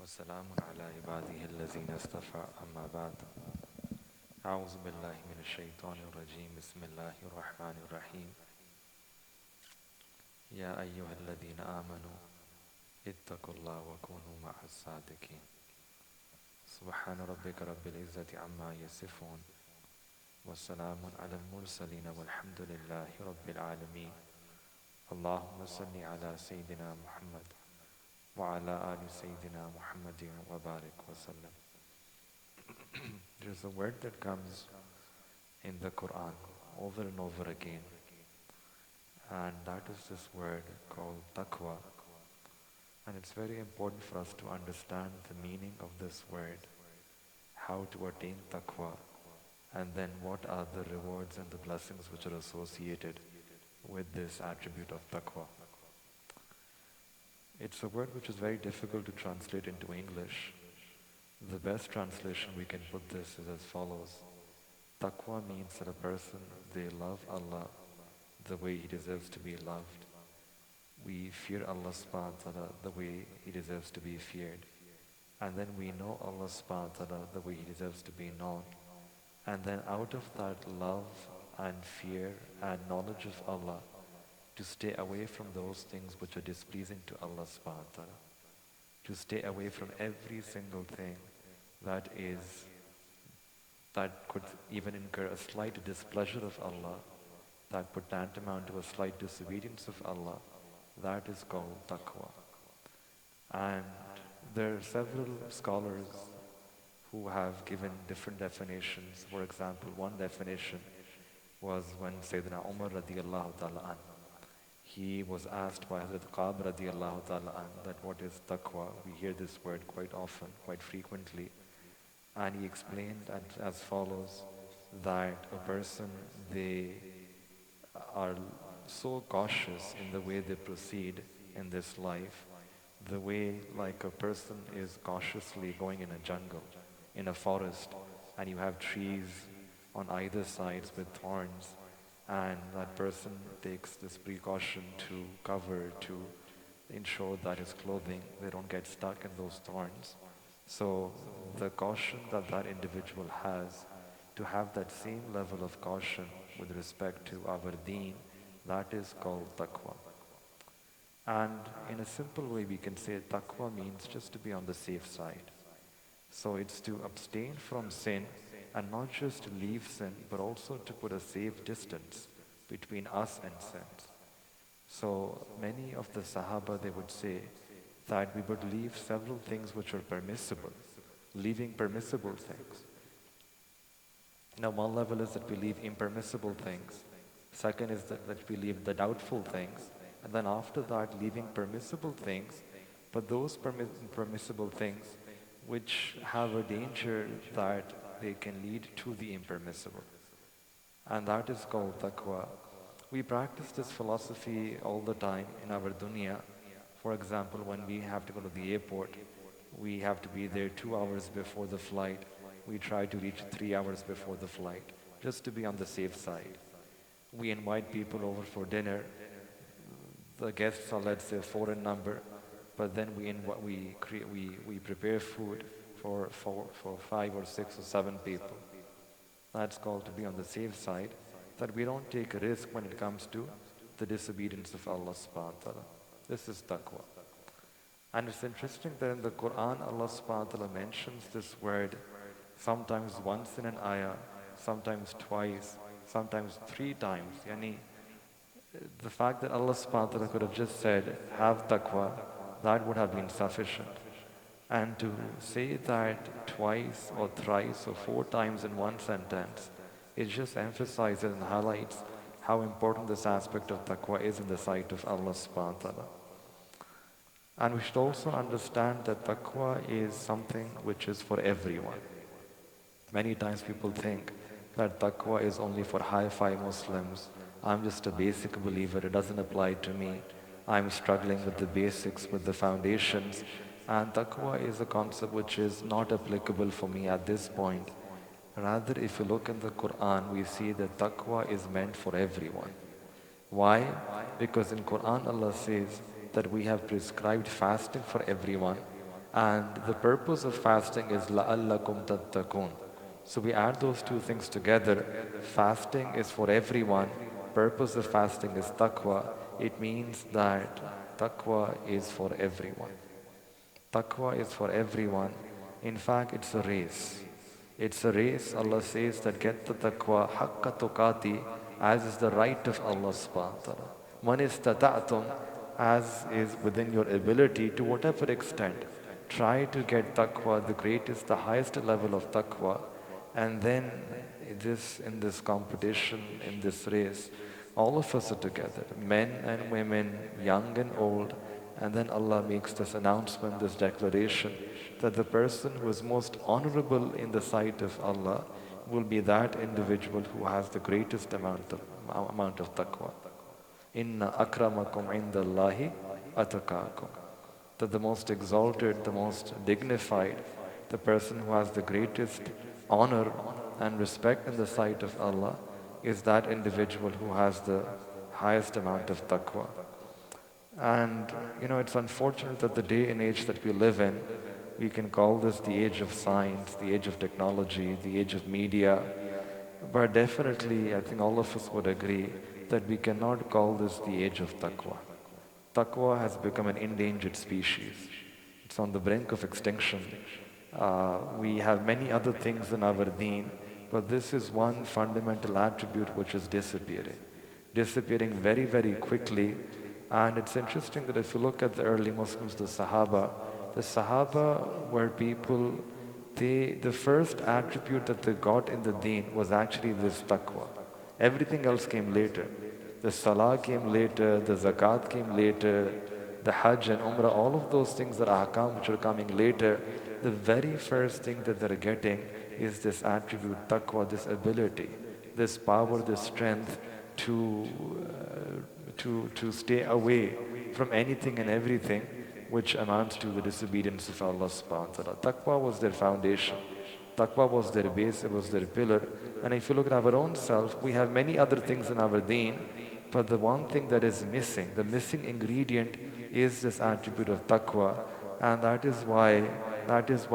وسلام على عباده الذين اصطفى أما بعد أعوذ بالله من الشيطان الرجيم بسم الله الرحمن الرحيم يا أيها الذين آمنوا اتقوا الله وكونوا مع الصادقين سبحان ربك رب العزة عما يصفون وسلام على المرسلين والحمد لله رب العالمين اللهم صل على سيدنا محمد وعلى آل سيدنا محمد وبارك وسلم. There's a word that comes in the Quran over and over again, and that is this word called taqwa. And it's very important for us to understand the meaning of this word, how to attain taqwa, and then what are the rewards and the blessings which are associated with this attribute of taqwa. It's a word which is very difficult to translate into English. The best translation we can put this is as follows. Taqwa means that a person, they love Allah the way He deserves to be loved. We fear Allah subhanahu wa ta'ala the way He deserves to be feared. And then we know Allah subhanahu wa ta'ala the way He deserves to be known. And then out of that love and fear and knowledge of Allah, to stay away from those things which are displeasing to Allah subhanahu wa ta'ala. To stay away from every single thing that could even incur a slight displeasure of Allah, that put tantamount to a slight disobedience of Allah. That is called taqwa. And there are several scholars who have given different definitions. For example, one definition was when Sayyidina Umar radiallahu ta'ala an, he was asked by Hazrat Qab radiallahu ta'ala an that what is taqwa. We hear this word quite often, quite frequently. And he explained as follows, that a person, they are so cautious in the way they proceed in this life, the way like a person is cautiously going in a jungle, in a forest, and you have trees on either sides with thorns, and that person takes this precaution to cover, to ensure that his clothing, they don't get stuck in those thorns. So the caution that that individual has, to have that same level of caution with respect to our deen, that is called taqwa. And in a simple way we can say taqwa means just to be on the safe side. So it's to abstain from sin, and not just to leave sin, but also to put a safe distance between us and sins. So many of the Sahaba, they would say that we would leave several things which are permissible, leaving permissible things. Now one level is that we leave impermissible things. Second is that we leave the doubtful things. And then after that, leaving permissible things, but those permissible things which have a danger that they can lead to the impermissible. And that is called taqwa. We practice this philosophy all the time in our dunya. For example, when we have to go to the airport, we have to be there 2 hours before the flight. We try to reach 3 hours before the flight, just to be on the safe side. We invite people over for dinner. The guests are, let's say, 4 in number, but then we prepare food for 5 or 6 or 7 people. That's called to be on the safe side, that we don't take a risk when it comes to the disobedience of Allah subhanahu wa ta'ala. This is taqwa. And it's interesting that in the Quran, Allah subhanahu wa ta'ala mentions this word sometimes once in an ayah, sometimes twice, sometimes 3 times. Yani, the fact that Allah subhanahu wa ta'ala could have just said, have taqwa, that would have been sufficient. And to say that twice or thrice or 4 times in one sentence, it just emphasizes and highlights how important this aspect of taqwa is in the sight of Allah subhanahu wa ta'ala. And we should also understand that taqwa is something which is for everyone. Many times people think that taqwa is only for hi-fi Muslims. I'm just a basic believer, it doesn't apply to me. I'm struggling with the basics, with the foundations. And taqwa is a concept which is not applicable for me at this point. Rather, if you look in the Quran, we see that taqwa is meant for everyone. Why? Because in Quran Allah says that we have prescribed fasting for everyone, And the purpose of fasting is لَأَلَّكُمْ تَتَّقُونَ. So we add those two things together. Fasting is for everyone. Purpose of fasting is taqwa. It means that taqwa is for everyone. Taqwa is for everyone. In fact, it's a race. It's a race. Allah says that get the taqwa haqqa tuqati, as is the right of Allah subhanahu wa ta'ala. Man istata'tum, as is within your ability to whatever extent. Try to get taqwa, the greatest, the highest level of taqwa. And then in this competition, in this race, all of us are together, men and women, young and old. And then Allah makes this announcement, this declaration, that the person who is most honorable in the sight of Allah will be that individual who has the greatest amount of taqwa. Inna akramakum indallahi ataqakum. That the most exalted, the most dignified, the person who has the greatest honor and respect in the sight of Allah is that individual who has the highest amount of taqwa. And it's unfortunate that the day and age that we live in, we can call this the age of science, the age of technology, the age of media. But definitely, I think all of us would agree that we cannot call this the age of taqwa. Taqwa has become an endangered species. It's on the brink of extinction. We have many other things in our deen, but this is one fundamental attribute which is disappearing very, very quickly. And it's interesting that if you look at the early Muslims, the Sahaba were people, the first attribute that they got in the deen was actually this taqwa. Everything else came later. The salah came later, the zakat came later, the hajj and umrah, all of those things that are ahkam which are coming later. The very first thing that they're getting is this attribute, taqwa, this ability, this power, this strength to stay away from anything and everything which amounts to the disobedience of Allah subhanahu wa ta'ala. Taqwa was their foundation. Taqwa was their base, it was their pillar. And if you look at our own self, we have many other things in our deen, but the one thing that is missing, the missing ingredient is this attribute of taqwa. And that is why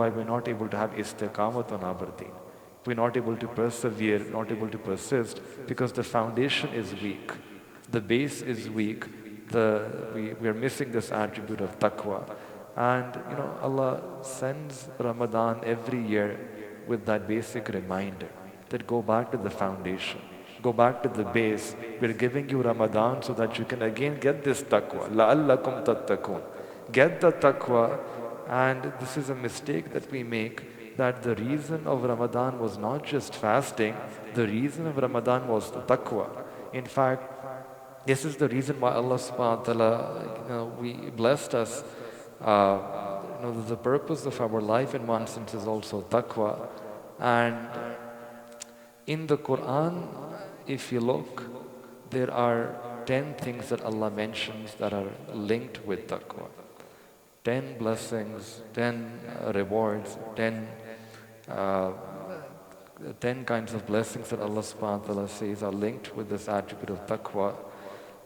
we're not able to have istiqamat on our deen. We're not able to persevere, not able to persist, because the foundation is weak. The base is weak. We are missing this attribute of taqwa. And Allah sends Ramadan every year with that basic reminder that go back to the foundation, go back to the base. We're giving you Ramadan so that you can again get this taqwa. لَأَلَّكُمْ تَتَّقُونَ. Get the taqwa. And this is a mistake that we make, that the reason of Ramadan was not just fasting, the reason of Ramadan was the taqwa. In fact, this is the reason why Allah subhanahu wa ta'ala, we blessed us. The purpose of our life in one sense is also taqwa. And in the Quran, if you look, there are 10 things that Allah mentions that are linked with taqwa. 10 blessings, 10 rewards, 10 kinds of blessings that Allah subhanahu wa ta'ala says are linked with this attribute of taqwa.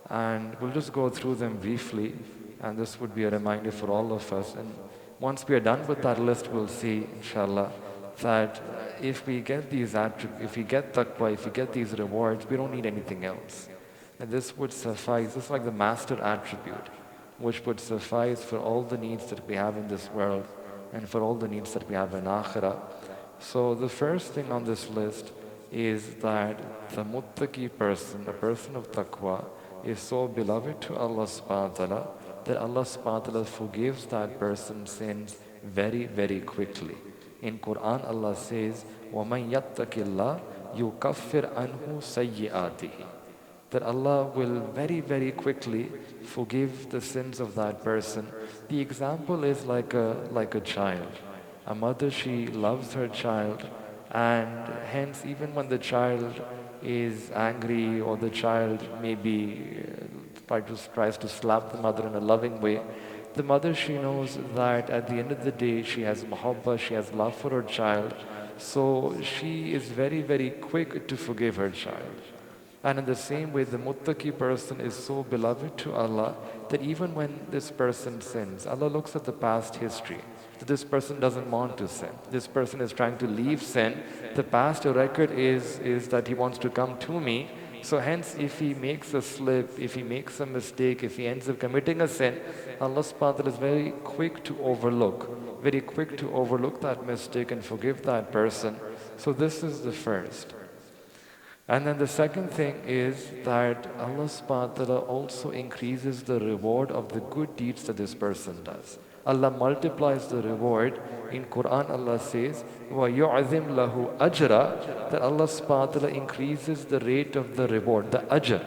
And we'll just go through them briefly, and this would be a reminder for all of us. And once we are done with that list, we'll see, inshallah, that if we get these attributes, if we get taqwa, if we get these rewards, we don't need anything else. And this would suffice. This is like the master attribute, which would suffice for all the needs that we have in this world and for all the needs that we have in akhirah. So the first thing on this list is that the muttaqi person, the person of taqwa, is so beloved to Allah subhanahu wa ta'ala that Allah subhanahu wa ta'ala forgives that person's sins very, very quickly. In Quran, Allah says, وَمَنْ يَتَّقِ اللَّهِ يُكَفِّرْ عَنْهُ سَيِّئَاتِهِ. That Allah will very, very quickly forgive the sins of that person. The example is like a child. A mother, she loves her child, and hence even when the child is angry or the child maybe tries to slap the mother in a loving way, the mother, she knows that at the end of the day she has muhabba, she has love for her child, so she is very, very quick to forgive her child. And in the same way, the muttaqi person is so beloved to Allah that even when this person sins, Allah looks at the past history. That this person doesn't want to sin. This person is trying to leave sin. The past record is that he wants to come to me. So hence, if he makes a slip, if he makes a mistake, if he ends up committing a sin, Allah subhanahu wa ta'ala is very quick to overlook that mistake and forgive that person. So this is the first. And then the second thing is that Allah subhanahu wa ta'ala also increases the reward of the good deeds that this person does. Allah multiplies the reward. In Quran, Allah says, وَيُعْذِمْ لَهُ أَجْرًا, that Allah subhanahu wa ta'ala increases the rate of the reward, the ajr,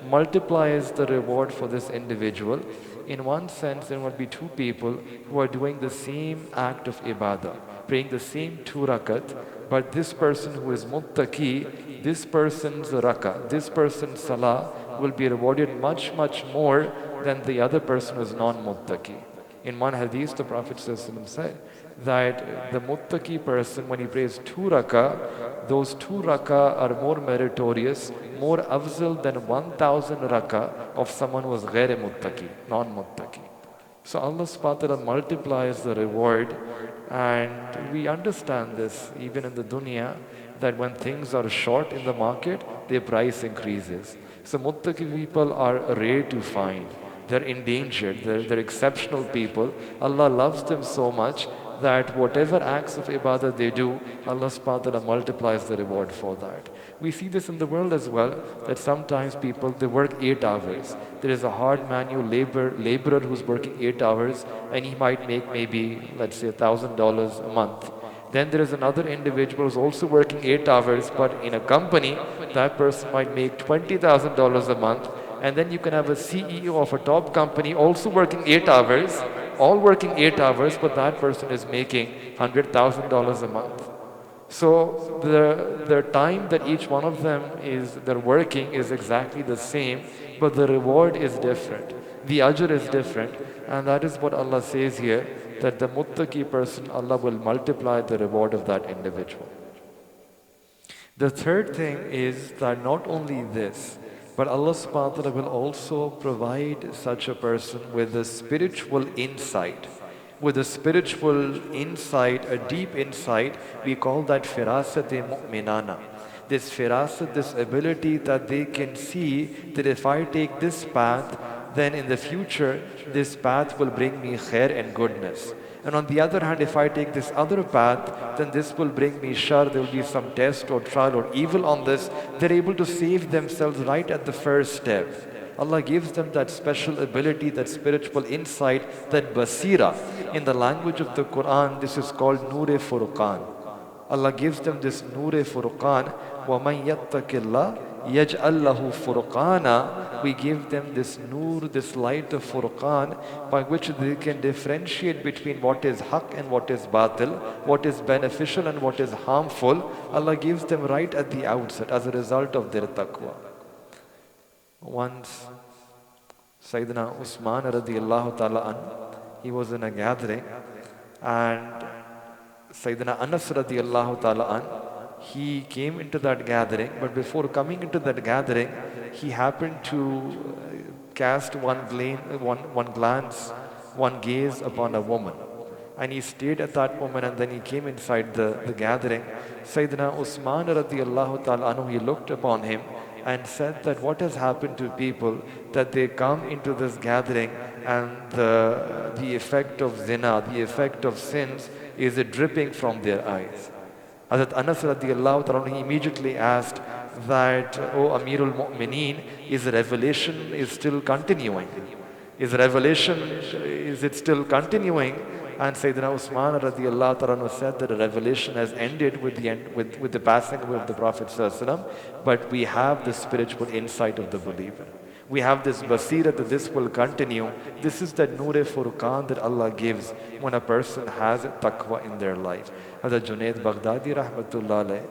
multiplies the reward for this individual. In one sense, there will be two people who are doing the same act of ibadah, praying the same 2 rakat, but this person who is muttaqi, this person's rakah, this person's salah will be rewarded much, much more than the other person who is non-muttaqi. In one hadith, the Prophet ﷺ said that the muttaqi person, when he prays 2 rakah, those 2 rakah are more meritorious, more afzal than 1,000 rakah of someone who is ghair muttaqi, non-muttaqi. So Allah subhanahu wa ta'ala multiplies the reward, and we understand this even in the dunya, that when things are short in the market, their price increases. So muttaqi people are rare to find. They're endangered, they're exceptional people. Allah loves them so much that whatever acts of ibadah they do, Allah subhanahu wa ta'ala multiplies the reward for that. We see this in the world as well, that sometimes people, they work 8 hours. There is a hard manual laborer who's working 8 hours, and he might make maybe, let's say, $1,000 a month. Then there is another individual who's also working 8 hours, but in a company, that person might make $20,000 a month. And then you can have a CEO of a top company also working 8 hours, all working 8 hours, but that person is making $100,000 a month. So the time that each one of them they're working is exactly the same, but the reward is different. The ajr is different. And that is what Allah says here, that the muttaqi person, Allah will multiply the reward of that individual. The third thing is that not only this, but Allah subhanahu wa ta'ala will also provide such a person with a spiritual insight. With a spiritual insight, a deep insight, we call that firasat-e-mu'minana. This firasat, this ability that they can see that if I take this path, then in the future, this path will bring me khair and goodness. And on the other hand, if I take this other path, then this will bring me shar, there will be some test or trial or evil on this. They're able to save themselves right at the first step. Allah gives them that special ability, that spiritual insight, that basira. In the language of the Quran, this is called Noor-e Furqan. Allah gives them this Noor-e Furqan. وَمَنْ يَتَّقِ اللَّهِ يَجْعَلْ لَهُ فُرْقَانًا. We give them this Noor, this light of Furqan, by which they can differentiate between what is haq and what is batil, what is beneficial and what is harmful. Allah gives them right at the outset as a result of their taqwa. Once, Sayyidina Usman radiallahu ta'ala an, he was in a gathering, and Sayyidina Anas radiallahu ta'ala an, he came into that gathering, but before coming into that gathering, he happened to cast one glance, one gaze upon a woman. And he stayed at that woman, and then he came inside the gathering. Sayyidina Usman radiallahu ta'ala anhu, he looked upon him and said that what has happened to people, that they come into this gathering and the effect of zina, the effect of sins is dripping from their eyes. Hazrat Anas radiallahu ta'ala, he immediately asked that, "O Amirul Mu'mineen, is revelation still continuing? Is it still continuing?" And Sayyidina Usman radiallahu ta'ala said that the revelation has ended with the passing away of the Prophet sallallahu alaihi wasallam, but we have the spiritual insight of the believer. We have this basira that this will continue. This is that Noor-e Furqan that Allah gives when a person has taqwa in their life. Hazrat Junaid Baghdadi rahmatullah alayh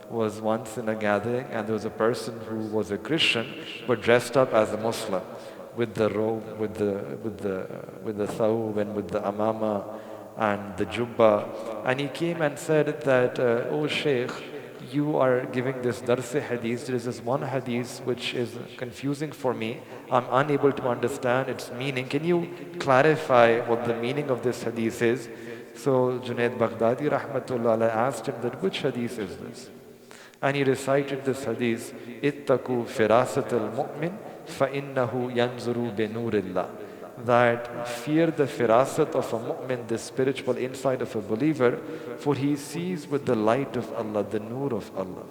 was once in a gathering, and there was a person who was a Christian but dressed up as a Muslim with the robe, with the thawb and with the amama and the jubba. And he came and said that, "Oh Shaykh, you are giving this dars hadith, there is this one hadith which is confusing for me. I'm unable to understand its meaning. Can you clarify what the meaning of this hadith is? So Junaid Baghdadi rahmatullah alayhi asked him that which hadith is this? And he recited this hadith, ittaku firasat al-mu'min fa-innahu yanzuru bi-nurillah. That fear the firasat of a mu'min, the spiritual insight of a believer, for he sees with the light of Allah, the nur of Allah.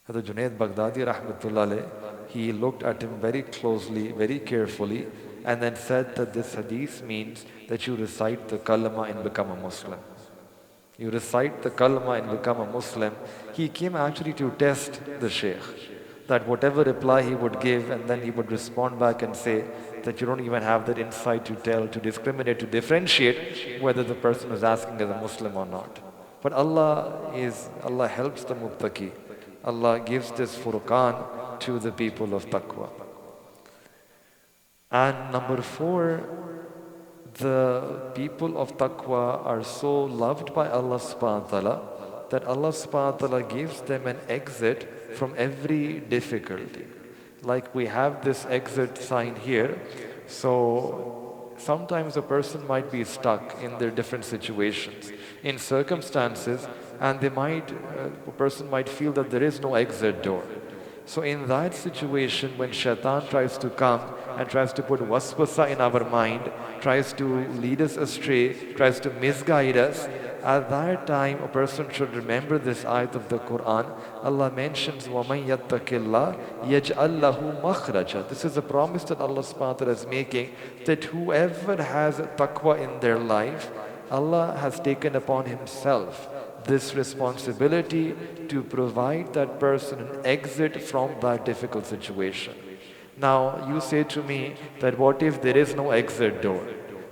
The Junaid Baghdadi rahmatullah alayh, he looked at him very closely, very carefully, and then said that this hadith means that you recite the kalma and become a Muslim. You recite the kalma and become a Muslim. He came actually to test the Shaykh, that whatever reply he would give, and then he would respond back and say that you don't even have that insight to tell, to discriminate, to differentiate whether the person is asking as a Muslim or not. But Allah helps the muttaqi. Allah gives this furqan to the people of taqwa. And number 4, the people of taqwa are so loved by Allah subhanahu wa ta'ala that Allah subhanahu wa ta'ala gives them an exit from every difficulty. Like we have this exit sign here. So sometimes a person might be stuck in their different situations, in circumstances, and a person might feel that there is no exit door. So in that situation, when shaitan tries to come and tries to put waswasa in our mind, tries to lead us astray, tries to misguide us, at that time a person should remember this ayat of the Quran. Allah mentions, وَمَنْ يَتَّقِ اللَّهِ يَجْعَلْ لَهُ مَخْرَجًا. This is a promise that Allah subhanahu wa ta'ala is making, that whoever has taqwa in their life, Allah has taken upon Himself this responsibility to provide that person an exit from that difficult situation. Now, you say to me that what if there is no exit door?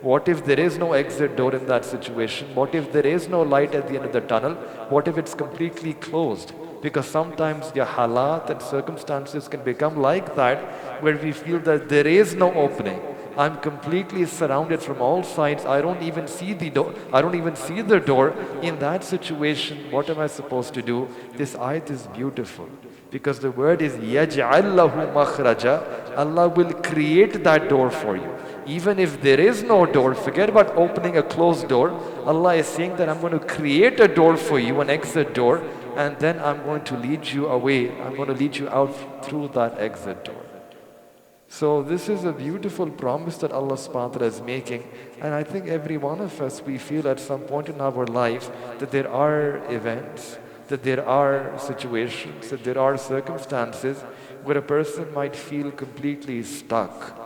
What if there is no exit door in that situation? What if there is no light at the end of the tunnel? What if it's completely closed? Because sometimes the halat and circumstances can become like that, where we feel that there is no opening. I'm completely surrounded from all sides. I don't even see the door. I don't even see the door. In that situation, what am I supposed to do? This ayat is beautiful, because the word is يَجْعَلْ لَهُ مَخْرَجًا. Allah will create that door for you. Even if there is no door, forget about opening a closed door. Allah is saying that I'm going to create a door for you, an exit door, and then I'm going to lead you away. I'm going to lead you out through that exit door. So this is a beautiful promise that Allah subhanahu wa ta'ala is making. And I think every one of us, we feel at some point in our life that there are events, that there are situations, that there are circumstances where a person might feel completely stuck.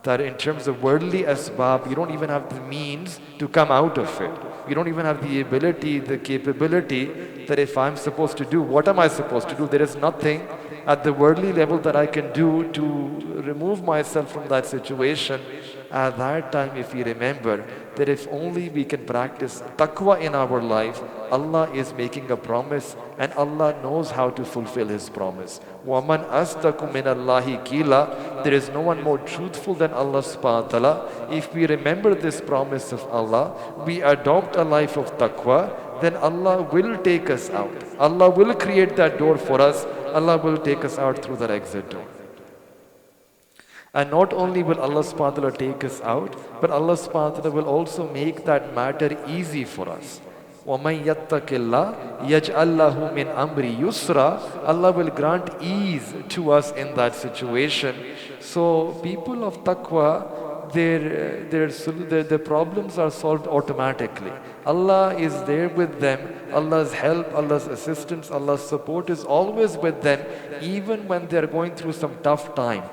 That in terms of worldly asbab, you don't even have the means to come out of it. You don't even have the ability, the capability, that if I'm supposed to do, what am I supposed to do? There is nothing at the worldly level that I can do to remove myself from that situation. At that time, if we remember that if only we can practice taqwa in our life, Allah is making a promise, and Allah knows how to fulfill His promise. وَمَنْ أَصْدَقُ مِنَ اللَّهِ قِيلًا. There is no one more truthful than Allah subhanahu wa ta'ala. If we remember this promise of Allah, we adopt a life of taqwa, then Allah will take us out. Allah will create that door for us. Allah will take us out through that exit door. And not only will Allah subhanahu wa ta'ala take us out, but Allah subhanahu wa ta'ala will also make that matter easy for us. وَمَنْ يَتَّقِ اللَّهِ يَجْعَلْ لَهُ مِنْ أَمْرِ يُسْرًا. Allah will grant ease to us in that situation. So people of taqwa, their problems are solved automatically. Allah is there with them. Allah's help, Allah's assistance, Allah's support is always with them, even when they are going through some tough time.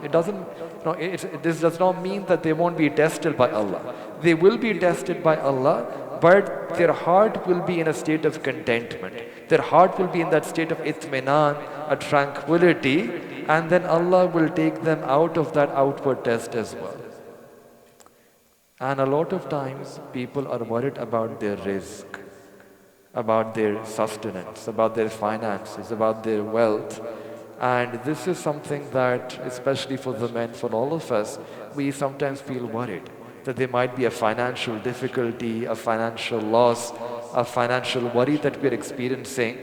This does not mean that they won't be tested by Allah. They will be tested by Allah, but their heart will be in a state of contentment. Their heart will be in that state of itminan, a tranquility, and then Allah will take them out of that outward test as well. And a lot of times people are worried about their rizq, about their sustenance, about their finances, about their wealth. And this is something that, especially for the men, for all of us, we sometimes feel worried that there might be a financial difficulty, a financial loss, a financial worry that we're experiencing.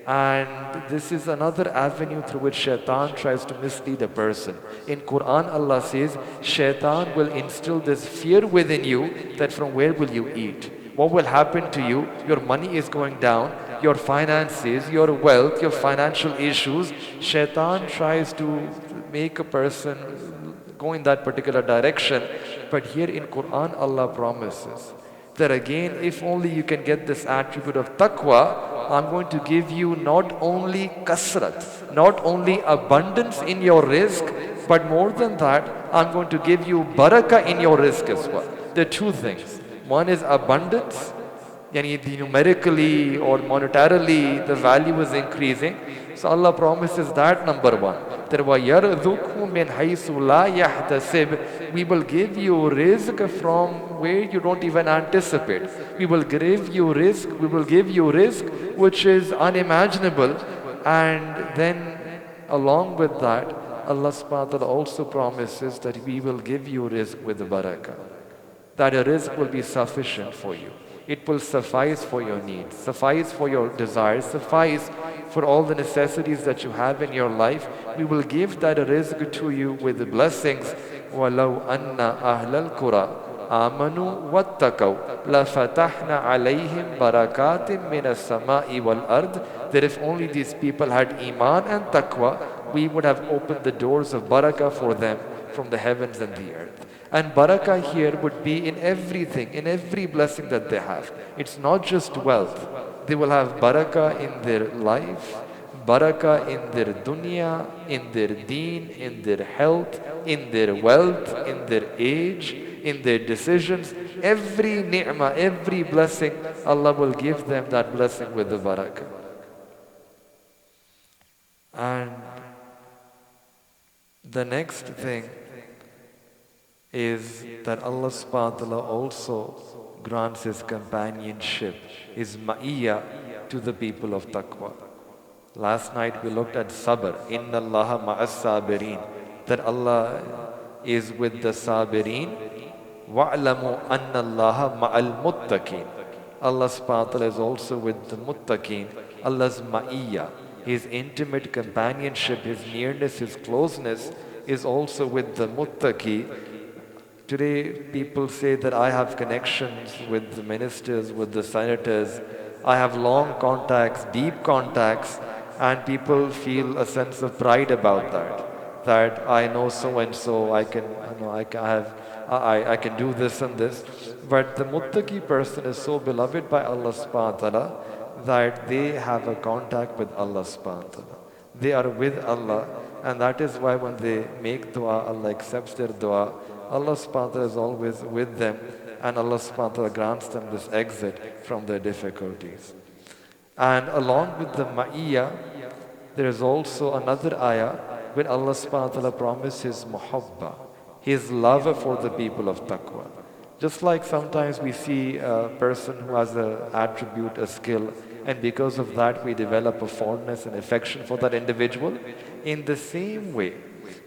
And this is another avenue through which shaitan tries to mislead a person. In Quran, Allah says, shaitan will instill this fear within you that from where will you eat? What will happen to you? Your money is going down, your finances, your wealth, your financial issues. Shaitan tries to make a person go in that particular direction. But here in Quran, Allah promises that again, if only you can get this attribute of taqwa, I'm going to give you not only kasrat, not only abundance in your rizq, but more than that, I'm going to give you barakah in your rizq as well. There are two things. One is abundance, yani numerically or monetarily the value is increasing. So Allah promises that, number one. We will give you rizq from where you don't even anticipate. We will give you rizq which is unimaginable. And then along with that, Allah subhanahu wa ta'ala also promises that we will give you rizq with barakah. That a rizq will be sufficient for you. It will suffice for your needs, suffice for your desires, suffice for all the necessities that you have in your life. We will give that rizq to you with the blessings. وَلَوْ أَنَّ أَهْلَ الْقُرَىٰ آمَنُوا وَاتَّقَوْا لَفَتَحْنَا عَلَيْهِمْ بَرَكَاتٍ مِّنَ السَّمَاءِ وَالْأَرْضِ. That if only these people had iman and taqwa, we would have opened the doors of barakah for them from the heavens and the earth. And barakah here would be in everything, in every blessing that they have. It's not just wealth. They will have barakah in their life, barakah in their dunya, in their deen, in their health, in their wealth, in their age, in their decisions. Every ni'mah, every blessing, Allah will give them that blessing with the barakah. And the next thing is that Allah subhanahu wa ta'ala also grants His companionship, His ma'iyya to the people of taqwa. Last night we looked at sabr, inna allaha ma'as sabirin, that Allah is with the sabirin. Wa'lamu anna allaha ma'al muttaqin. Allah subhanahu wa ta'ala is also with the muttaqin. Allah's ma'iyya, His intimate companionship, His nearness, His closeness is also with the muttaqi. Today, people say that I have connections with the ministers, with the senators. I have long contacts, deep contacts, and people feel a sense of pride about that. That I know so and so, I can do this and this. But the muttaqi person is so beloved by Allah subhanahu wa ta'ala that they have a contact with Allah subhanahu wa ta'ala. They are with Allah, and that is why when they make dua, Allah accepts their dua. Allah subhanahu wa ta'ala is always with them, and Allah subhanahu wa ta'ala grants them this exit from their difficulties. And along with the ma'iyya, there is also another ayah when Allah subhanahu wa ta'ala promises His muhabba, His love for the people of taqwa. Just like sometimes we see a person who has an attribute, a skill, and because of that we develop a fondness and affection for that individual. In the same way,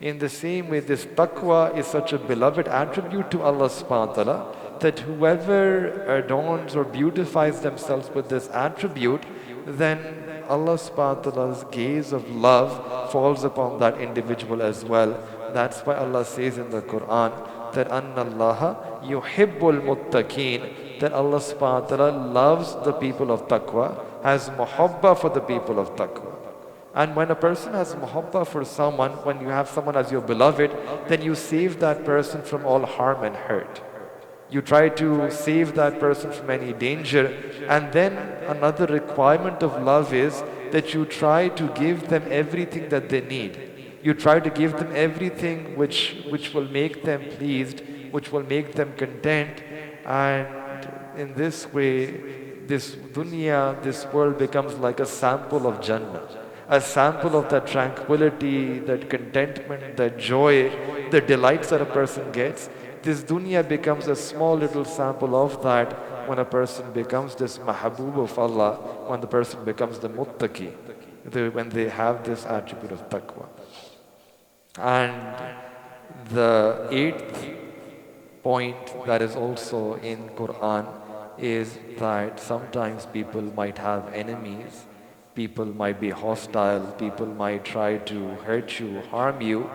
this taqwa is such a beloved attribute to Allah subhanahu wa ta'ala that whoever adorns or beautifies themselves with this attribute, then Allah subhanahu wa ta'ala's gaze of love falls upon that individual as well. That's why Allah says in the Quran that Anna Allaha yuhibbul muttaqeen, that Allah subhanahu wa ta'ala loves the people of taqwa, has muhabba for the people of taqwa. And when a person has muhabba for someone, when you have someone as your beloved, then you save that person from all harm and hurt. You try to save that person from any danger. And then another requirement of love is that you try to give them everything that they need. You try to give them everything which will make them pleased, which will make them content. And in this way, this dunya, this world becomes like a sample of Jannah. A sample of that tranquility, that contentment, that joy, the delights that a person gets. This dunya becomes a small little sample of that when a person becomes this mahabub of Allah, when the person becomes the muttaqi, when they have this attribute of taqwa. And the 8th point that is also in Quran is that sometimes people might have enemies People might be hostile, people might try to hurt you, harm you.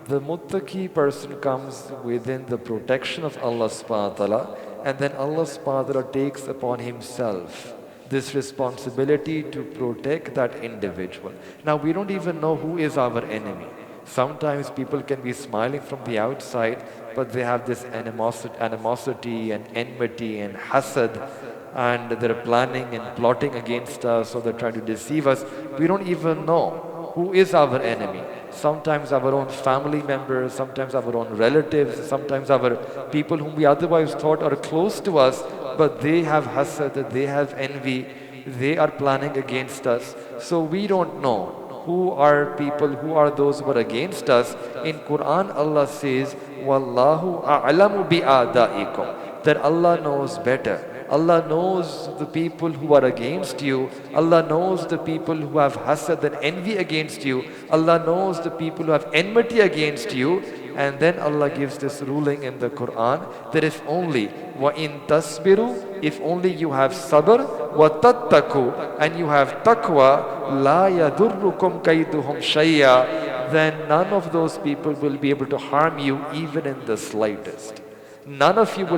The muttaqi person comes within the protection of Allah subhanahu wa ta'ala, and then Allah subhanahu wa ta'ala takes upon himself this responsibility to protect that individual. Now we don't even know who is our enemy. Sometimes people can be smiling from the outside, but they have this animosity and enmity and hasad, and they're planning and plotting against us, or they're trying to deceive us. We don't even know who is our enemy. Sometimes our own family members, sometimes our own relatives, sometimes our people whom we otherwise thought are close to us, but they have hasad, they have envy, they are planning against us. So we don't know who are people, who are those who are against us. In Quran, Allah says, Wallahu a'lamu bi'adaikum, that Allah knows better. Allah knows the people who are against you. Allah knows the people who have hasad and envy against you. Allah knows the people who have enmity against you. And then Allah gives this ruling in the Quran that if only وَإِن تَصْبِرُوا, if only you have sabr, وَتَتَّقُوا, and you have taqwa, لَا يَدُرُّكُمْ كَيْدُهُمْ شَيْئًا, then none of those people will be able to harm you even in the slightest. None of them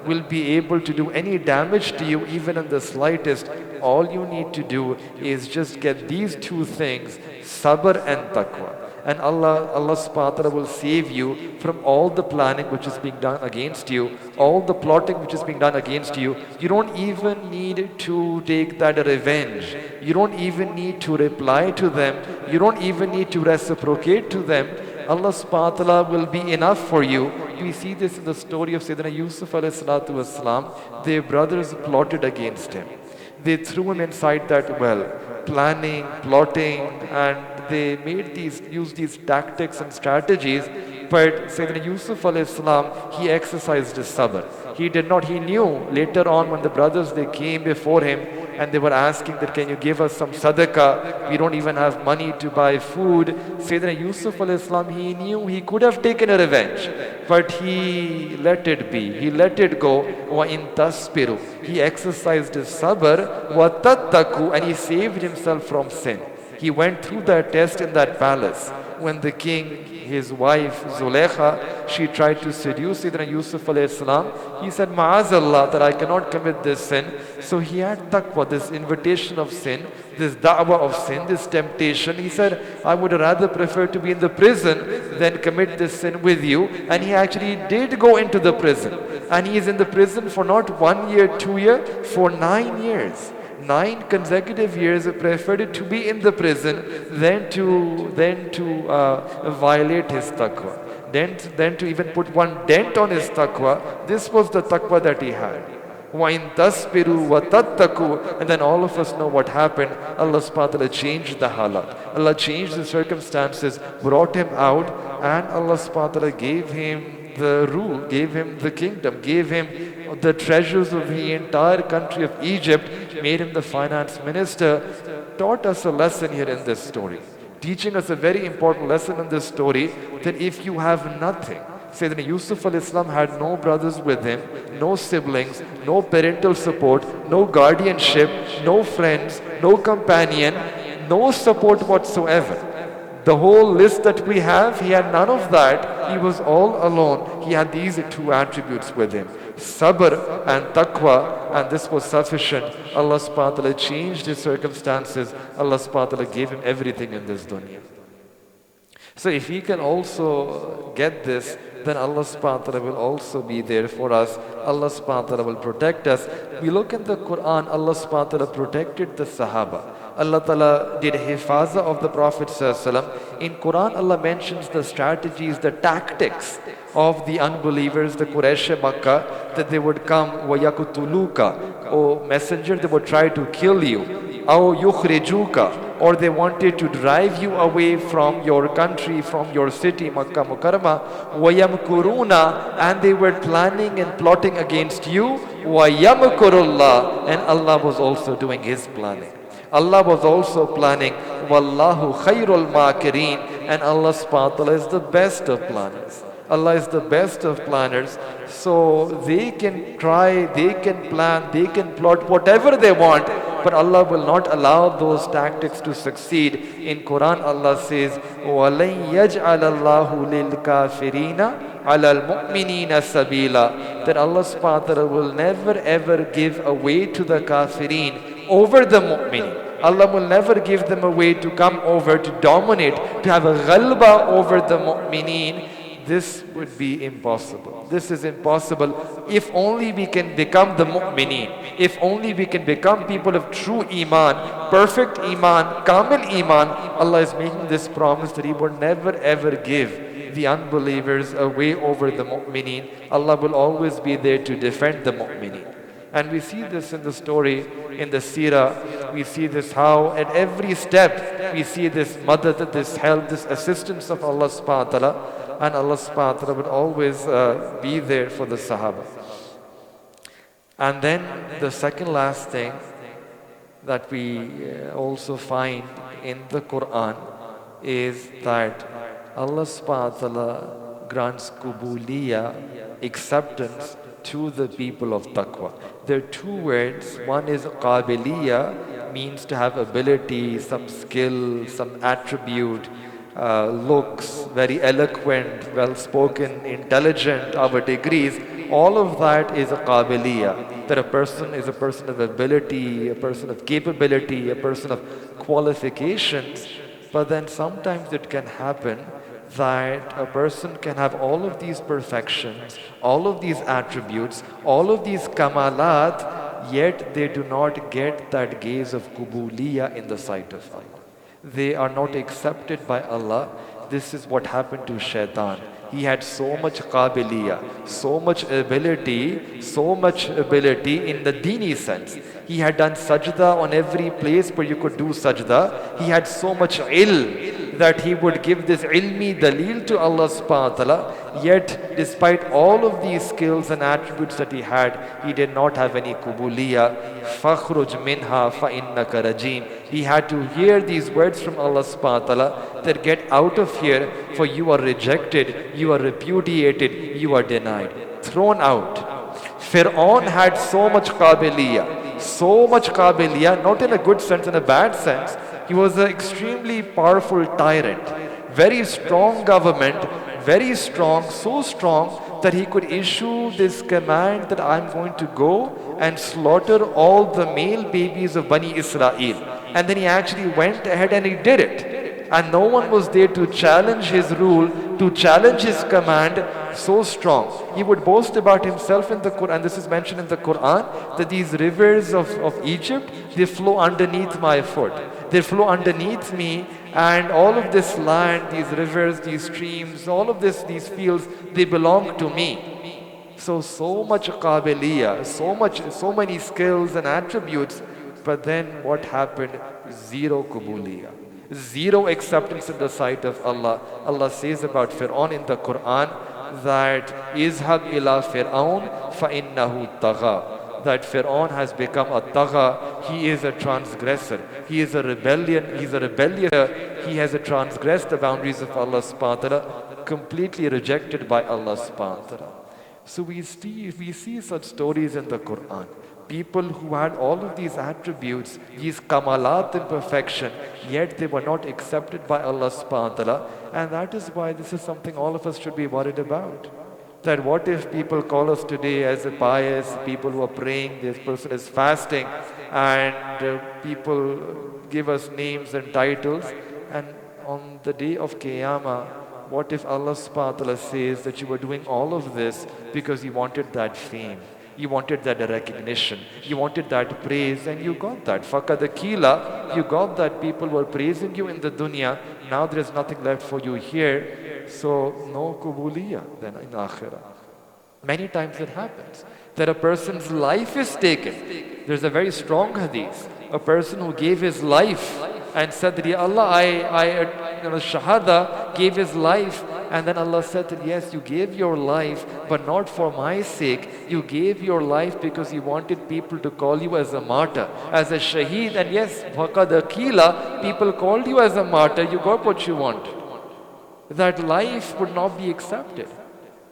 will be able to do any damage to you even in the slightest. All you need to do is just get these two things, sabr and taqwa. And Allah subhanahu wa ta'ala will save you from all the planning which is being done against you, all the plotting which is being done against you. You don't even need to take that revenge. You don't even need to reply to them. You don't even need to reciprocate to them. Allah subhanahu wa ta'ala will be enough for you. We see this in the story of Sayyidina Yusuf alayhi salatu wasalam. Their brothers plotted against him. They threw him inside that well, planning, plotting, and they used these tactics and strategies. But Sayyidina Yusuf alayhi salam, he exercised his sabr. He knew later on when the brothers, they came before him and they were asking that, can you give us some sadaqah? We don't even have money to buy food. Sayyidina Yusuf alayhi salam, he knew he could have taken a revenge, but he let it be. He let it go. وَإِن تَصْبِرُوا, he exercised his sabr. وَتَتَّقُوا, and he saved himself from sin. He went through that test in that palace. When the king, his wife Zulekha, she tried to seduce Sayyidina Yusuf alayhi salam, he said, Ma'azallah, that I cannot commit this sin. So he had taqwa, this invitation of sin, this da'wah of sin, this temptation. He said, I would rather prefer to be in the prison than commit this sin with you. And he actually did go into the prison. And he is in the prison for not 1 year, 2 years, for 9 years. 9 consecutive years, he preferred to be in the prison than to violate his taqwa, than to even put one dent on his taqwa. This was the taqwa that he had. وَإِن تَصْبِرُوا وَتَتَّقُوا, and then all of us know what happened. Allah subhanahu wa ta'ala changed the halat. Allah changed the circumstances, brought him out, and Allah subhanahu wa ta'ala gave him the rule, gave him the kingdom, gave him the treasures of the entire country of Egypt, made him the finance minister. Taught us a lesson here in this story, teaching us a very important lesson in this story, that if you have nothing, Sayyidina Yusuf alayhi salam had no brothers with him, no siblings, no parental support, no guardianship, no friends, no companion, no support whatsoever. The whole list that we have, he had none of that. He was all alone. He had these two attributes with him, sabr and taqwa, and this was sufficient. Allah subhanahu wa ta'ala changed his circumstances. Allah subhanahu wa ta'ala gave him everything in this dunya. So if we can also get this, then Allah subhanahu wa ta'ala will also be there for us. Allah subhanahu wa ta'ala will protect us. We look in the Quran, Allah subhanahu wa ta'ala protected the Sahaba. Allah ta'ala did hifaza of the Prophet sallallahu alaihi wasallam. In Quran, Allah mentions the strategies, the tactics of the unbelievers, the Quraysh Makkah, that they would come, وَيَقُتُلُوكَ, O messenger, they would try to kill you. أَوْ يُخْرِجُوكَ, or they wanted to drive you away from your country, from your city, Makkah Mukarramah. وَيَمْكُرُونَ, and they were planning and plotting against you. وَيَمْكُرُ اللَّهِ, and Allah was also doing His planning. Allah was also planning. Wallahu khairul makirin, and Allah subhanahu wa ta'ala is the best of planners. Allah is the best of planners. So they can try, they can plan, they can plot whatever they want, but Allah will not allow those tactics to succeed. In Quran, Allah says, وَلَن يَجْعَلَ اللَّهُ لِلْكَافِرِينَ عَلَى الْمُؤْمِنِينَ سَبِيلًا. That Allah subhanahu wa ta'ala will never ever give a way to the kafirin over the mu'mineen. Allah will never give them a way to come over, to dominate, to have a ghalba over the mu'mineen. This would be impossible. This is impossible. If only we can become the mu'mineen, if only we can become people of true iman, perfect iman, kamil iman, Allah is making this promise that He will never ever give the unbelievers a way over the mu'mineen. Allah will always be there to defend the mu'mineen. And we see this in the story, in the seerah. We see this how at every step we see this madad, this help, this assistance of Allah subhanahu wa ta'ala. And Allah subhanahu wa ta'ala will always be there for the Sahaba. And then the second last thing that we also find in the Quran is that Allah subhanahu wa ta'ala grants kubuliya, acceptance, to the people of taqwa. There are two words. One is qabiliya, means to have ability, some skill, some attribute, looks, very eloquent, well-spoken, intelligent, our degrees. All of that is a qabiliya. That a person is a person of ability, a person of capability, a person of qualifications. But then sometimes it can happen that a person can have all of these perfections, all of these attributes, all of these kamalat, yet they do not get that gaze of kubuliya in the sight of Allah. They are not accepted by Allah. This is what happened to Shaitan. He had so much qabiliya, so much ability in the dini sense. He had done sajda on every place where you could do sajda. He had so much ilm that he would give this ilmi dalil to Allah subhanahu wa ta'ala. Yet, despite all of these skills and attributes that he had, he did not have any kubuliya. فَخْرُجْ مِنْهَا فَإِنَّكَ رَجِيمٌ. He had to hear these words from Allah subhanahu wa ta'ala that get out of here, for you are rejected, you are repudiated, you are denied, thrown out. Fir'aun had so much qabiliya, not in a good sense, in a bad sense. He was an extremely powerful tyrant, very strong government, very strong, so strong that he could issue this command that I'm going to go and slaughter all the male babies of Bani Israel. And then he actually went ahead and he did it. And no one was there to challenge his rule, to challenge his command. So strong. He would boast about himself in the Quran. This is mentioned in the Quran, that these rivers of Egypt, they flow underneath my foot. They flow underneath me, and all of this land, these rivers, these streams, all of these fields, they belong to me. So much qabiliya, so many skills and attributes, but then what happened? Zero kubuliya, zero acceptance in the sight of Allah. Allah says about Fir'aun in the Quran that izhab ila Fir'aun fa innahu tagha. That Fir'aun has become a tagha. He is a transgressor. He is a rebellion. He's a rebellious. He has transgressed the boundaries of Allah subhanahu wa ta'ala, completely rejected by Allah subhanahu wa ta'ala. So we see such stories in the Quran. People who had all of these attributes, these kamalat in perfection, yet they were not accepted by Allah subhanahu wa ta'ala. And that is why this is something all of us should be worried about. That what if people call us today as a pious, people who are praying, this person is fasting, and people give us names and titles, and on the day of Qiyamah, what if Allah subhanahu wa ta'ala says that you were doing all of this because you wanted that fame, you wanted that recognition, you wanted that praise, and you got that. Fakadakila, you got that. People were praising you in the dunya, now there is nothing left for you here. So no kubuliya then in akhirah. Many times it happens that a person's life is taken. There's a very strong hadith. A person who gave his life and said that, Ya Allah, shahada, gave his life. And then Allah said that, yes, you gave your life, but not for my sake. You gave your life because you wanted people to call you as a martyr, as a shaheed. And yes, faqad akila, people called you as a martyr. You got what you want. That life would not be accepted.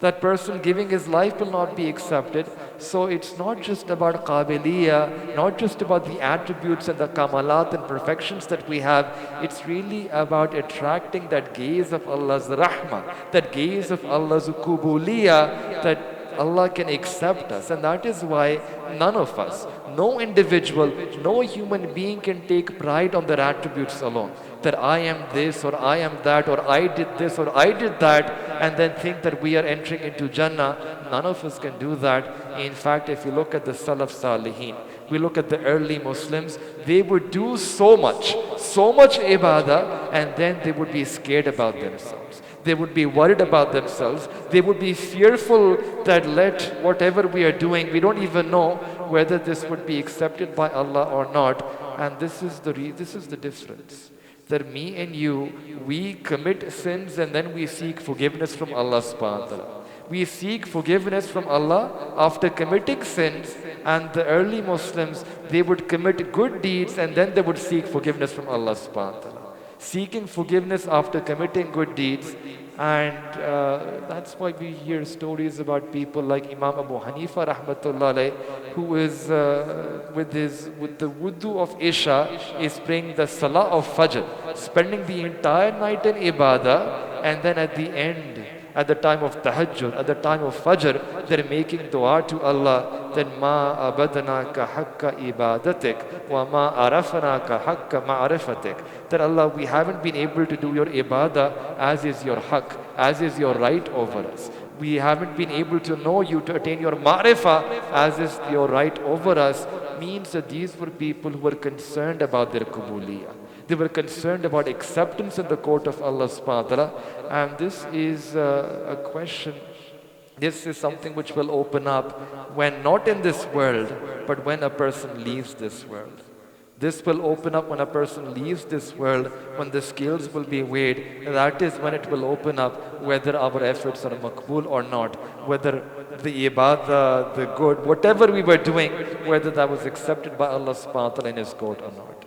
That person giving his life will not be accepted. So it's not just about qabiliya, not just about the attributes and the kamalat and perfections that we have. It's really about attracting that gaze of Allah's rahmah, that gaze of Allah's kubuliya, that Allah can accept us. And that is why none of us, no individual, no human being can take pride on their attributes alone. That I am this or I am that or I did this or I did that, and then think that we are entering into Jannah. None of us can do that. In fact, if you look at the Salaf Salihin, we look at the early Muslims, they would do so much ibadah, and then they would be scared about themselves. They would be worried about themselves. They would be fearful that whatever we are doing, we don't even know whether this would be accepted by Allah or not. And this is the difference. That me and you, we commit sins and then we seek forgiveness from Allah subhanahu wa ta'ala. We seek forgiveness from Allah after committing sins, and the early Muslims, they would commit good deeds and then they would seek forgiveness from Allah subhanahu wa ta'ala. Seeking forgiveness after committing good deeds. And that's why we hear stories about people like Imam Abu Hanifa rahmatullah alayh, who is with the wudu of Isha is praying the Salah of Fajr, spending the entire night in ibadah, and then at the end, at the time of tahajjud, at the time of fajr, they're making dua to Allah, then ma abadnaka haqqa ibadatik wa ma arafanaka haqqa ma'rifatik. That Allah, we haven't been able to do your ibadah as is your haqq, as is your right over us. We haven't been able to know you, to attain your ma'rifah as is your right over us. Means that these were people who were concerned about their kubuliyah. They were concerned about acceptance in the court of Allah subhanahu wa ta'ala. And this is a question, this is something which will open up when not in this world, but when a person leaves this world. This will open up when a person leaves this world, when the scales will be weighed. That is when it will open up whether our efforts are makbul or not, whether the ibadah, the good, whatever we were doing, whether that was accepted by Allah subhanahu wa ta'ala in His court or not.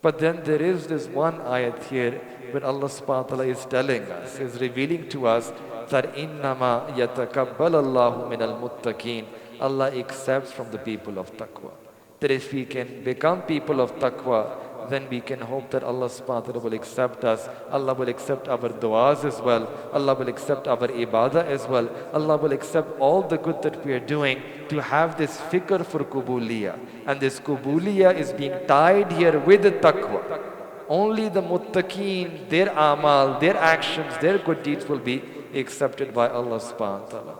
But then there is this one ayat here where Allah subhanahu wa ta'ala is telling us, is revealing to us that innama yatakabbalallahu minal muttaqeen. Allah accepts from the people of taqwa. That if we can become people of taqwa, then we can hope that Allah subhanahu wa ta'ala will accept us. Allah will accept our du'as as well. Allah will accept our ibadah as well. Allah will accept all the good that we are doing, to have this fikr for kubuliyah. And this kubuliyah is being tied here with the taqwa. Only the muttaqeen, their amal, their actions, their good deeds will be accepted by Allah subhanahu wa ta'ala.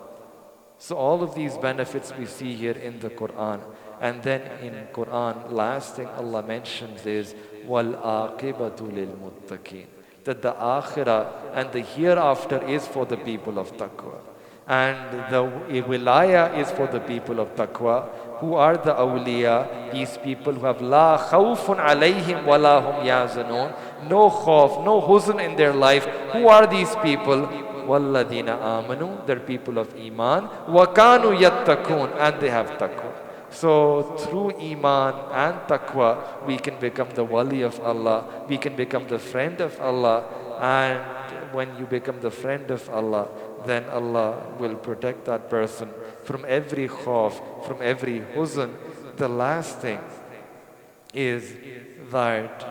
So all of these benefits we see here in the Quran. And then in Quran, last thing Allah mentions is wal aqibatu lil muttaqin. That the akhirah and the hereafter is for the people of taqwa. And the wilaya is for the people of taqwa. Who are the awliya? These people who have la khawfun alayhim wa la hum yazanun. No khawf, no huzn in their life. Who are these people? Walladina amanu, they're people of iman. Wa kanu yattaqun, and they have taqwa. So through iman and taqwa, we can become the wali of Allah. We can become the friend of Allah. And when you become the friend of Allah, then Allah will protect that person from every khawf, from every huzn. The last thing is that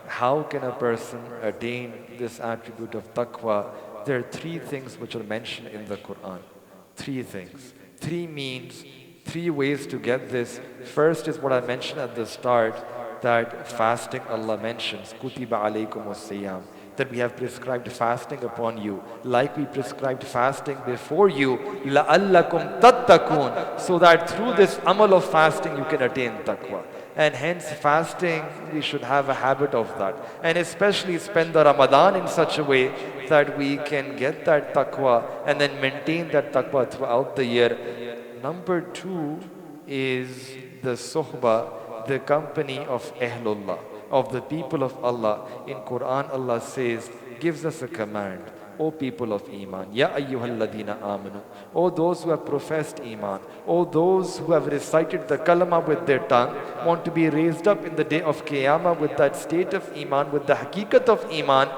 how can a person attain this attribute of taqwa? There are three things which are mentioned in the Quran. Three things. Three means, three ways to get this. First is what I mentioned at the start, that fasting Allah mentions, kutiba alaykumus siyam, that we have prescribed fasting upon you, like we prescribed fasting before you, la'allakum tattaqun, so that through this amal of fasting you can attain taqwa. And hence fasting, we should have a habit of that. And especially spend the Ramadan in such a way that we can get that taqwa and then maintain that taqwa throughout the year. Number two is the suhbah, the company of Ahlullah, of the people of Allah. In Quran, Allah says, gives us a command. O people of Iman, Ya ayyuhalladina amanu, O those who have professed Iman, O those who have recited the kalama with their tongue, want to be raised up in the day of Qiyamah with that state of Iman, with the haqiqat of Iman.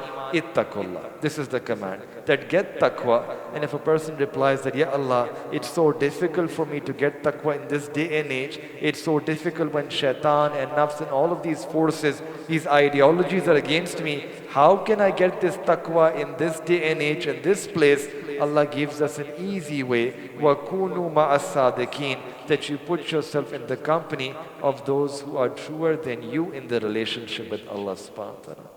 ittaqullah. This is the command, that get taqwa. And if a person replies that, Ya Allah, it's so difficult for me to get taqwa in this day and age, it's so difficult when shaitan and nafs and all of these forces, these ideologies are against me, how can I get this taqwa in this day and age and this place? Allah gives us an easy way, وَكُونُوا مَعَ الصَّادِقِينَ, that you put yourself in the company of those who are truer than you in the relationship with Allah subhanahu wa ta'ala.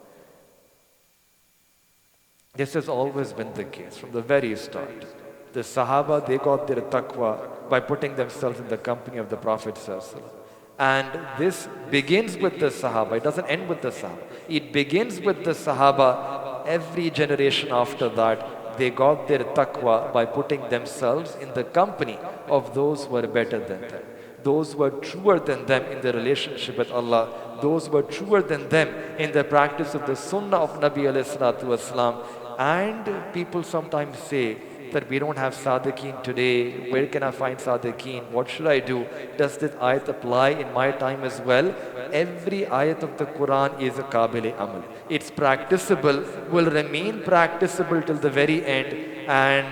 This has always been the case from the very start. The Sahaba, they got their taqwa by putting themselves in the company of the Prophet sallallahu alaihi wasallam. And this begins with the Sahaba. It doesn't end with the Sahaba. It begins with the Sahaba. Every generation after that, they got their taqwa by putting themselves in the company of those who are better than them. Those who are truer than them in their relationship with Allah. Those who are truer than them in the practice of the sunnah of Nabi alayhi salatu wasalam. And people sometimes say that we don't have Sadiqeen today. Where can I find Sadiqeen? What should I do? Does this ayat apply in my time as well? Every ayat of the Quran is a Qabili Amal. It's practicable, will remain practicable till the very end. And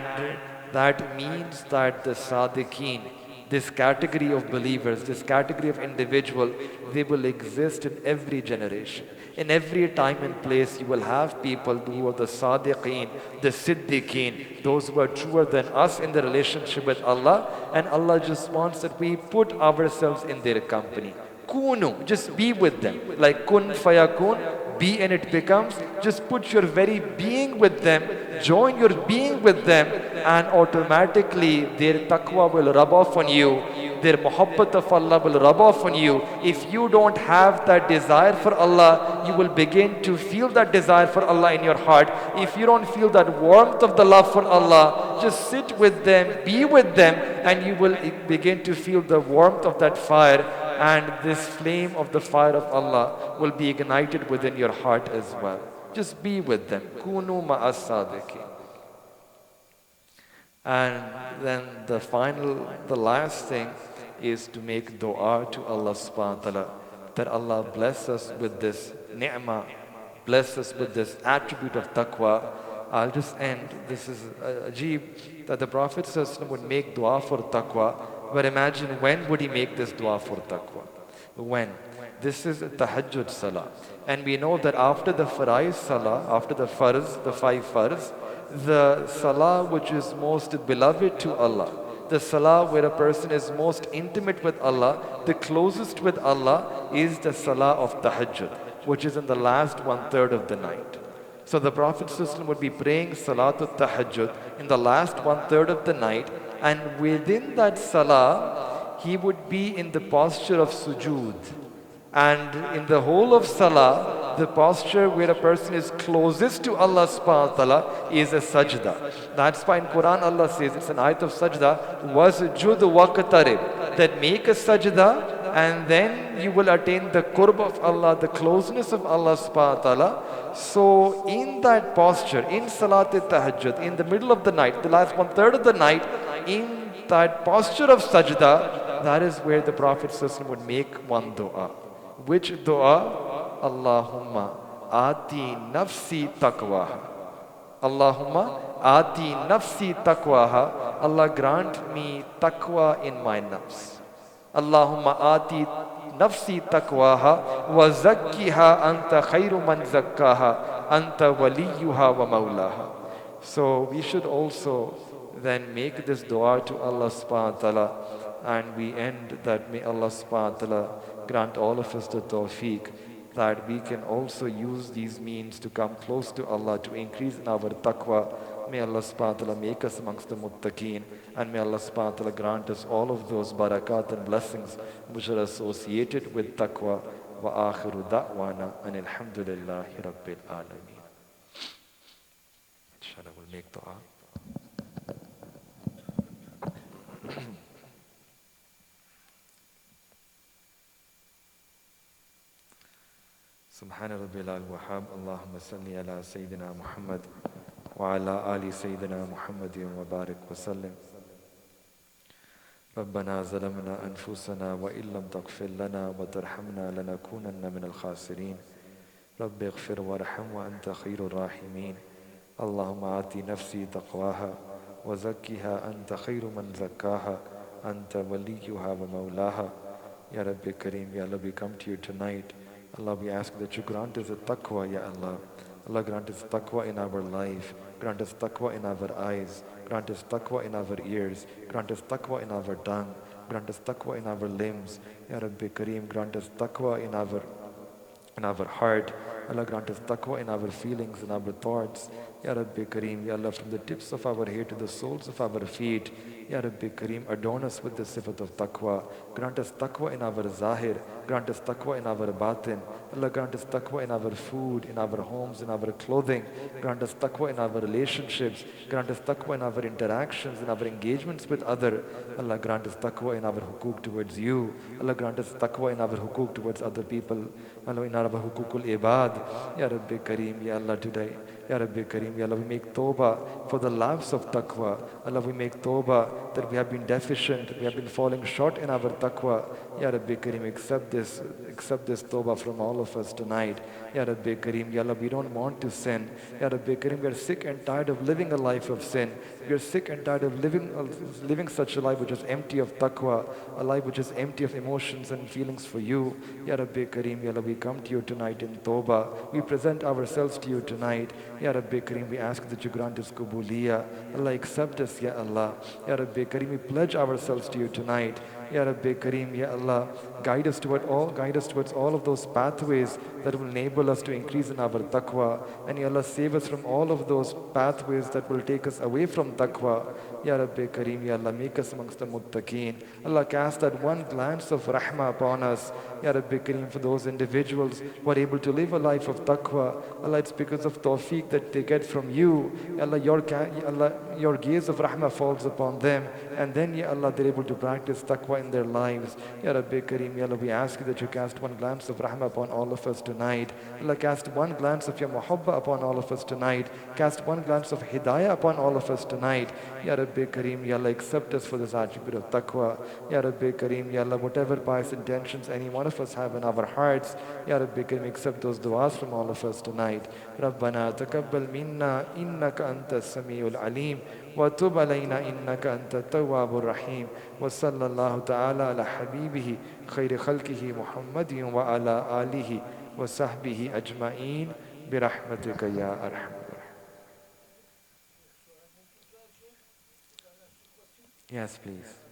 that means that the Sadiqeen, this category of believers, this category of individual, they will exist in every generation. In every time and place, you will have people who are the Sadiqeen, the Siddiqeen, those who are truer than us in the relationship with Allah. And Allah just wants that we put ourselves in their company. Kunu, just be with them. Like kun fayakun, be and it becomes. Just put your very being with them, join your being with them, and automatically their taqwa will rub off on you. Their muhabbat of Allah will rub off on you. If you don't have that desire for Allah, you will begin to feel that desire for Allah in your heart. If you don't feel that warmth of the love for Allah, just sit with them, be with them, and you will begin to feel the warmth of that fire. And this flame of the fire of Allah will be ignited within your heart as well. Just be with them. Kunu ma'as sadiqin. And then the last thing is to make dua to Allah subhanahu wa ta'ala, that Allah bless us with this ni'mah, bless us with this attribute of taqwa. I'll just end. This is ajib that the Prophet sallallahu alaihi wasallam would make dua for taqwa. But imagine, when would he make this dua for taqwa? When? This is tahajjud salah. And we know that after the faraiz salah, after the farz, the 5 farz, the salah which is most beloved to Allah, the salah where a person is most intimate with Allah, the closest with Allah, is the salah of tahajjud, which is in the last 1/3 of the night. So the Prophet ﷺ would be praying salatul tahajjud in the last 1/3 of the night, and within that salah, he would be in the posture of sujood. And in the whole of salah, the posture where a person is closest to Allah subhanahu wa ta'ala is a sajda. That's why in Quran Allah says, it's an ayat of sajda, wasjud waqtarib, that make a sajda, and then you will attain the qurb of Allah, the closeness of Allah subhanahu wa ta'ala. So in that posture, in salat tahajjud, in the middle of the night, the last 1/3 of the night, in that posture of sajda, that is where the Prophet ﷺ would make one dua. Which dua? Allahumma ati nafsi taqwaha. Allahumma ati nafsi taqwaha. Allah grant me taqwa in my nafs. Allahumma ati nafsi taqwaha wa zakkiha anta khairu man zakkaha anta waliyuha wa maulaha. So we should also then make this dua to Allah subhanahu wa ta'ala, and we end that may Allah subhanahu wa ta'ala grant all of us the tawfiq that we can also use these means to come close to Allah, to increase in our taqwa. May Allah subhanahu wa ta'ala make us amongst the muttaqeen, and may Allah subhanahu wa ta'ala grant us all of those barakat and blessings which are associated with taqwa. Wa akhiru da'wana and alhamdulillahi rabbil alameen. Inshallah, we'll make dua. سبحان ربي الوهاب اللهم صل على سيدنا محمد وعلى آل سيدنا محمد وبارك وسلم. ربنا ظلمنا أنفسنا وإن لم تغفر لنا وترحمنا لنكونن من الخاسرين. رب اغفر وارحم وأنت خير الراحمين اللهم آت نفسي تقواها وزكها أنت خير من زكاها أنت وليها ومولاها. Ya Rabbi Kareem, Ya Allah, we come to you tonight. Allah, we ask that you grant us a taqwa, Ya Allah. Allah, grant us taqwa in our life. Grant us taqwa in our eyes. Grant us taqwa in our ears. Grant us taqwa in our tongue. Grant us taqwa in our limbs. Ya Rabbi Kareem, grant us taqwa in our heart. Allah, grant us taqwa in our feelings, in our thoughts. Ya Rabbi Kareem, Ya Allah, from the tips of our hair to the soles of our feet. Ya Rabbi Kareem, adorn us with the sifat of taqwa. Grant us taqwa in our zahir. Grant us taqwa in our batin. Allah, grant us taqwa in our food, in our homes, in our clothing. Grant us taqwa in our relationships. Grant us taqwa in our interactions, in our engagements with other. Allah, grant us taqwa in our hukuk towards you. Allah, grant us taqwa in our hukuk towards other people. Allah, in our hukukul ibad. Ya Rabbi Kareem, Ya Allah, today. Ya Rabbi Kareem, Ya Allah, we make tawbah for the lapse of taqwa. Allah, we make tawbah that we have been deficient, we have been falling short in our taqwa. Ya Rabbi Kareem, accept this tawbah from all of us tonight. Ya Rabbi Kareem, Ya Allah, we don't want to sin. Ya Rabbi Kareem, we are sick and tired of living a life of sin. We are sick and tired of living such a life which is empty of taqwa, a life which is empty of emotions and feelings for you. Ya Rabbi Kareem, Ya Allah, we come to you tonight in tawbah. We present ourselves to you tonight. Ya Rabbi Kareem, we ask that you grant us kubuliya. Allah, accept us, Ya Allah. Ya Rabbi Kareem, we pledge ourselves to you tonight. Ya Rabbi Kareem, Ya Allah, guide us towards all of those pathways that will enable us to increase in our taqwa. And Ya Allah, save us from all of those pathways that will take us away from taqwa. Ya Rabbi Kareem, Ya Allah, make us amongst the muttaqeen. Allah, cast that one glance of rahmah upon us. Ya Rabbi Kareem, for those individuals who are able to live a life of taqwa, Allah, it's because of tawfiq that they get from you. Ya Allah, your gaze of rahmah falls upon them, and then, Ya Allah, they're able to practice taqwa in their lives. Ya Rabbi Kareem, Ya Allah, we ask you that you cast one glance of rahmah upon all of us tonight. Allah, cast one glance of your muhabba upon all of us tonight. Cast one glance of hidayah upon all of us tonight. Ya Rabbi Kareem, Ya Allah, accept us for this attribute of taqwa. Ya Rabbi Kareem, Ya Allah, whatever pious intentions any one of us have in our hearts, Ya Rabbi Kareem, accept those du'as from all of us tonight. ربنا تقبل منا إنك أنت السميع العليم وتب علينا إنك أنت التواب الرحيم وصلى الله تعالى على حبيبه خير خلقه محمد وعلى آله وصحبه أجمعين برحمتك يا أرحم. Yes, please.